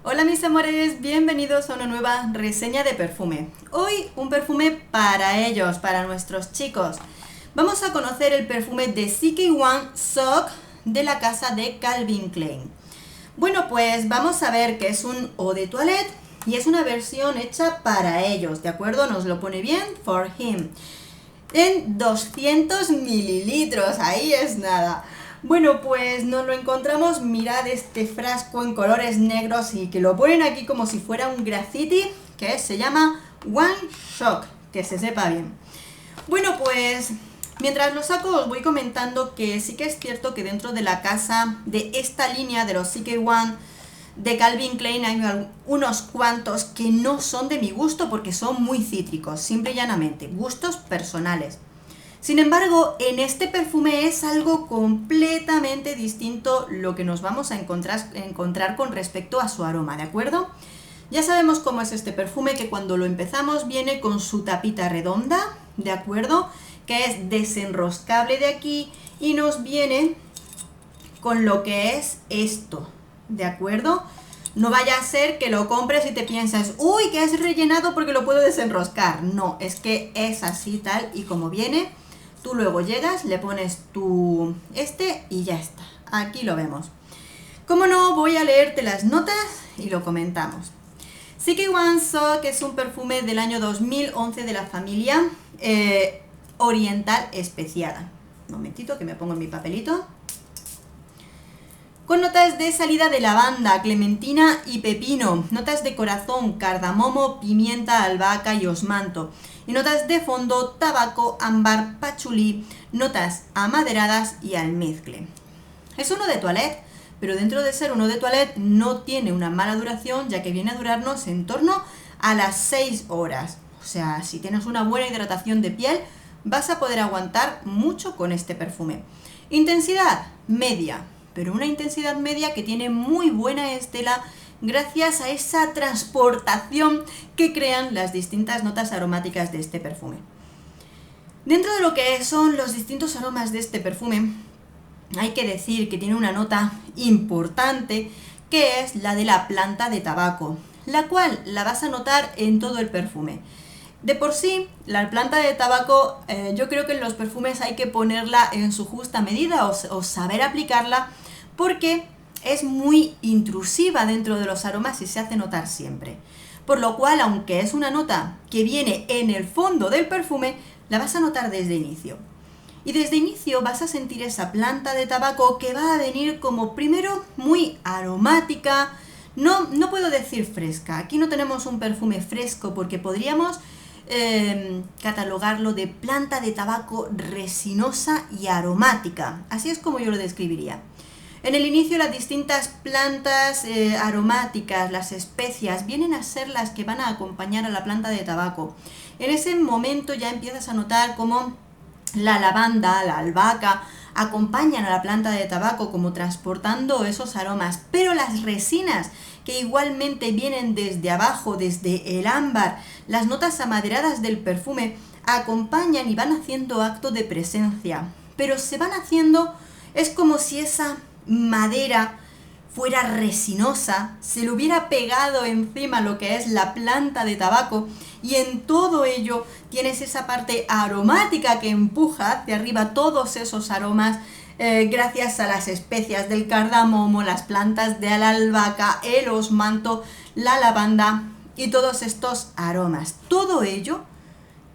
Hola mis amores, bienvenidos a una nueva reseña de perfume. Hoy un perfume para ellos, para nuestros chicos. Vamos a conocer el perfume de CK1 Sock de la casa de Calvin Klein. Bueno, pues vamos a ver que es un eau de toilette y es una versión hecha para ellos, ¿de acuerdo? Nos lo pone bien, for him. En 200 mililitros, ahí es nada. Bueno, pues nos lo encontramos, mirad este frasco en colores negros y que lo ponen aquí como si fuera un graffiti, que se llama One Shock, que se sepa bien. Bueno, pues mientras lo saco os voy comentando que sí que es cierto que dentro de la casa de esta línea de los CK1 de Calvin Klein hay unos cuantos que no son de mi gusto porque son muy cítricos, simple y llanamente, gustos personales. Sin embargo, en este perfume es algo completamente distinto lo que nos vamos a encontrar con respecto a su aroma, ¿de acuerdo? Ya sabemos cómo es este perfume, que cuando lo empezamos viene con su tapita redonda, ¿de acuerdo? Que es desenroscable de aquí y nos viene con lo que es esto, ¿de acuerdo? No vaya a ser que lo compres y te piensas, uy, que es rellenado porque lo puedo desenroscar. No, es que es así tal y como viene. Tú luego llegas, le pones tu y ya está. Aquí lo vemos. Como no, voy a leerte las notas y lo comentamos. CK1 Sock es un perfume del año 2011 de la familia Oriental Especiada. Un momentito que me pongo en mi papelito. Con notas de salida de lavanda, clementina y pepino, notas de corazón, cardamomo, pimienta, albahaca y osmanto, y notas de fondo, tabaco, ámbar, pachulí, notas amaderadas y almizcle. Es uno de toilette, pero dentro de ser uno de toilette no tiene una mala duración, ya que viene a durarnos en torno a las 6 horas. O sea, si tienes una buena hidratación de piel, vas a poder aguantar mucho con este perfume. Intensidad media, pero una intensidad media que tiene muy buena estela gracias a esa transportación que crean las distintas notas aromáticas de este perfume. Dentro de lo que son los distintos aromas de este perfume, hay que decir que tiene una nota importante, que es la de la planta de tabaco, la cual la vas a notar en todo el perfume. De por sí, la planta de tabaco, yo creo que en los perfumes hay que ponerla en su justa medida o saber aplicarla, porque es muy intrusiva dentro de los aromas y se hace notar siempre. Por lo cual, aunque es una nota que viene en el fondo del perfume, la vas a notar desde inicio. Y desde inicio vas a sentir esa planta de tabaco que va a venir como primero muy aromática. No puedo decir fresca, aquí no tenemos un perfume fresco porque podríamos catalogarlo de planta de tabaco resinosa y aromática. Así es como yo lo describiría. En el inicio las distintas plantas aromáticas, las especias, vienen a ser las que van a acompañar a la planta de tabaco. En ese momento ya empiezas a notar cómo la lavanda, la albahaca, acompañan a la planta de tabaco como transportando esos aromas, pero las resinas que igualmente vienen desde abajo, desde el ámbar, las notas amaderadas del perfume, acompañan y van haciendo acto de presencia, pero se van haciendo, es como si esa madera fuera resinosa, se le hubiera pegado encima lo que es la planta de tabaco y en todo ello tienes esa parte aromática que empuja hacia arriba todos esos aromas gracias a las especias del cardamomo, las plantas de la albahaca, el osmanto, la lavanda y todos estos aromas. Todo ello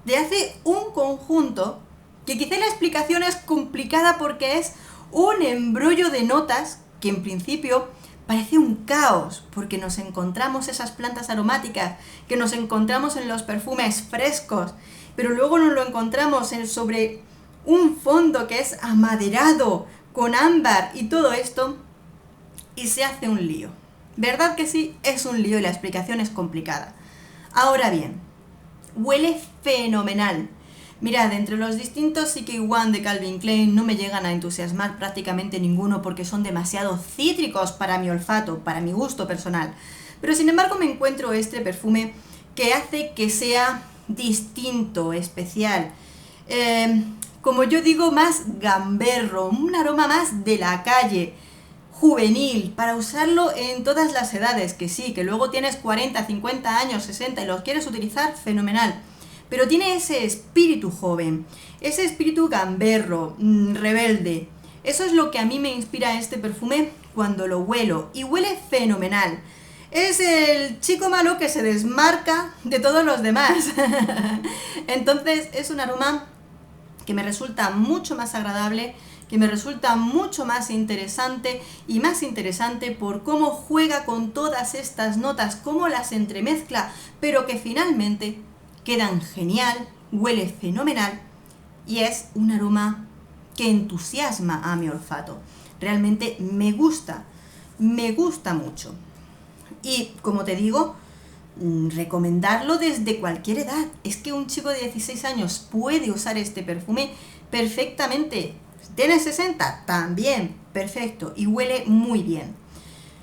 te hace un conjunto que quizá la explicación es complicada porque es un embrollo de notas que en principio parece un caos, porque nos encontramos esas plantas aromáticas que nos encontramos en los perfumes frescos, pero luego nos lo encontramos sobre un fondo que es amaderado, con ámbar y todo esto, y se hace un lío. ¿Verdad que sí? Es un lío y la explicación es complicada. Ahora bien, huele fenomenal. Mirad, entre los distintos CK1 de Calvin Klein no me llegan a entusiasmar prácticamente ninguno porque son demasiado cítricos para mi olfato, para mi gusto personal. Pero sin embargo me encuentro este perfume que hace que sea distinto, especial. Como yo digo, más gamberro, un aroma más de la calle. juvenil, para usarlo en todas las edades, que sí, que luego tienes 40, 50 años, 60 y los quieres utilizar, fenomenal. Pero tiene ese espíritu joven, ese espíritu gamberro, rebelde. Eso es lo que a mí me inspira este perfume cuando lo huelo, y huele fenomenal. Es el chico malo que se desmarca de todos los demás. Entonces es un aroma que me resulta mucho más agradable, que me resulta mucho más interesante, y más interesante por cómo juega con todas estas notas, cómo las entremezcla, pero que finalmente quedan genial, huele fenomenal y es un aroma que entusiasma a mi olfato. Realmente me gusta mucho. Y como te digo, recomendarlo desde cualquier edad. Es que un chico de 16 años puede usar este perfume perfectamente. ¿Tienes 60? También, perfecto, y huele muy bien.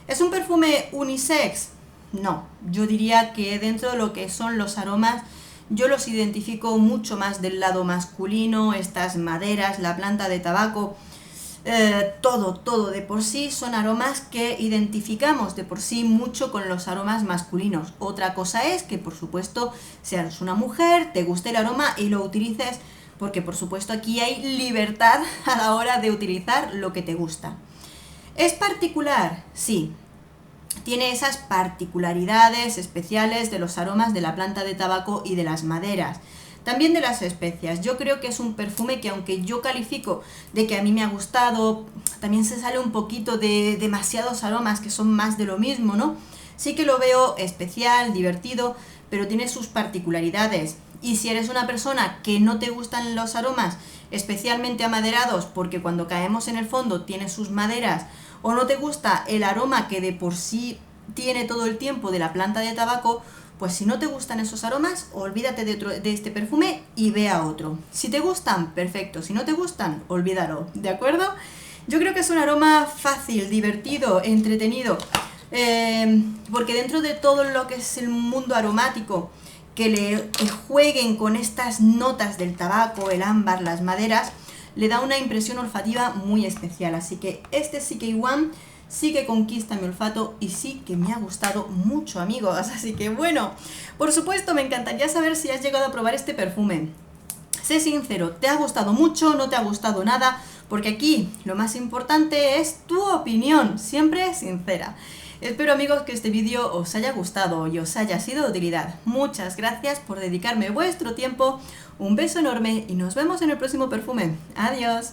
¿Es un perfume unisex? No, yo diría que dentro de lo que son los aromas, yo los identifico mucho más del lado masculino, estas maderas, la planta de tabaco, todo de por sí son aromas que identificamos de por sí mucho con los aromas masculinos. Otra cosa es que, por supuesto, seas una mujer, te guste el aroma y lo utilices, porque por supuesto aquí hay libertad a la hora de utilizar lo que te gusta. ¿Es particular? Sí. Tiene esas particularidades especiales de los aromas de la planta de tabaco y de las maderas. También de las especias. Yo creo que es un perfume que, aunque yo califico de que a mí me ha gustado, también se sale un poquito de demasiados aromas que son más de lo mismo, ¿no? Sí que lo veo especial, divertido, pero tiene sus particularidades. Y si eres una persona que no te gustan los aromas especialmente amaderados, porque cuando caemos en el fondo tiene sus maderas, o no te gusta el aroma que de por sí tiene todo el tiempo de la planta de tabaco, pues si no te gustan esos aromas, olvídate de este perfume y ve a otro. Si te gustan, perfecto. Si no te gustan, olvídalo, ¿de acuerdo? Yo creo que es un aroma fácil, divertido, entretenido, porque dentro de todo lo que es el mundo aromático, que jueguen con estas notas del tabaco, el ámbar, las maderas, le da una impresión olfativa muy especial. Así que este CK1 sí que conquista mi olfato y sí que me ha gustado mucho, amigos. Así que bueno, por supuesto me encantaría saber si has llegado a probar este perfume. Sé sincero, ¿te ha gustado mucho? ¿No te ha gustado nada? Porque aquí lo más importante es tu opinión, siempre sincera. Espero, amigos, que este vídeo os haya gustado y os haya sido de utilidad. Muchas gracias por dedicarme vuestro tiempo. Un beso enorme y nos vemos en el próximo perfume. Adiós.